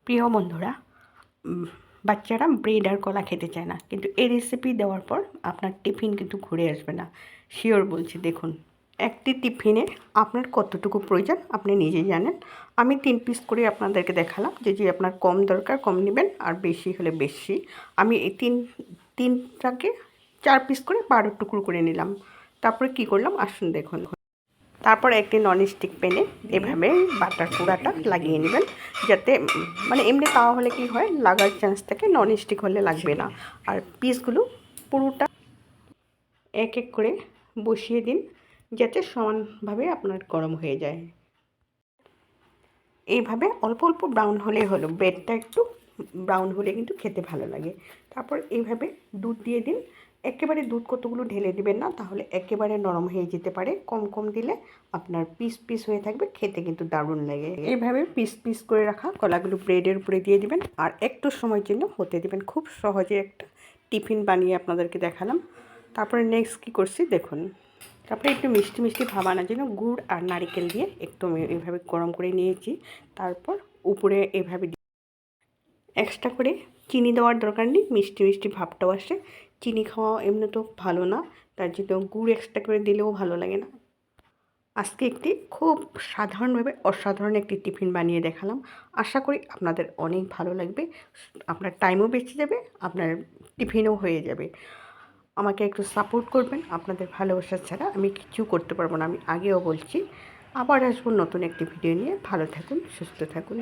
প্রিয় বন্ধুরা, বাচ্চারা ব্রেড আর কলা খেতে চায় না, কিন্তু এই রেসিপি দেওয়ার পর আপনার টিফিন কিন্তু ঘুরে আসবে না। শিওর বলছি। দেখুন, একটি টিফিনে আপনার কতটুকু প্রয়োজন আপনি নিজেই জানেন। আমি 3 পিস করে আপনাদেরকে দেখালাম, যে আপনার কম দরকার কম নেবেন, আর বেশি হলে বেশি। আমি এই তিনটাকে 4 পিস করে 12 টুকরো করে নিলাম। তারপরে কি করলাম আসুন দেখুন। তারপর একটি ননস্টিক প্যানে এভাবে বাটার পুরাটা লাগিয়ে নেবেন, যাতে মানে এমনি তাওয়া হলে কি হয়, লাগার চান্স থাকে, ননস্টিক হলে লাগবে না। আর পিসগুলো পুরোটা এক এক করে বসিয়ে দিন, যাতে সমানভাবে আপনার গরম হয়ে যায়। এইভাবে অল্প অল্প ব্রাউন হলেই হলো, ব্রেডটা একটু ব্রাউন হলে কিন্তু খেতে ভালো লাগে। তারপর এইভাবে দুধ দিয়ে দিন। একেবারে দুধ কতগুলো ঢেলে দিবেন না, তাহলে একেবারে নরম হয়ে যেতে পারে। কম কম দিলে আপনার পিস পিস হয়ে থাকবে, খেতে কিন্তু দারুণ লাগে। এইভাবে পিস পিস করে রাখা কলাগুলো ব্রেডের উপরে দিয়ে দিবেন, আর একটু সময়ের জন্য হতে দিবেন। খুব সহজে একটা টিফিন বানিয়ে আপনাদেরকে দেখালাম। তারপরে নেক্সট কী করছি দেখুন। তারপরে একটু মিষ্টি মিষ্টি ভাব আনার জন্য গুড় আর নারকেল দিয়ে একটু এভাবে গরম করে নিয়েছি। তারপর উপরে এভাবে এক্সট্রা করে চিনি দেওয়ার দরকার নেই, মিষ্টি মিষ্টি ভাবটাও আসে। চিনি খাওয়া এমনি তো ভালো না, তার জন্য গুড় এক্সট্রা করে দিলেও ভালো লাগে না। আজকে একটি খুব সাধারণভাবে অসাধারণ একটি টিফিন বানিয়ে দেখালাম। আশা করি আপনাদের অনেক ভালো লাগবে। আপনার টাইমও বেঁচে যাবে, আপনার টিফিনও হয়ে যাবে। আমাকে একটু সাপোর্ট করবেন। আপনাদের ভালোবাসা ছাড়া আমি কিছু করতে পারবো না, আমি আগেও বলছি। আবার আসবো নতুন একটি ভিডিও নিয়ে। ভালো থাকুন, সুস্থ থাকুন।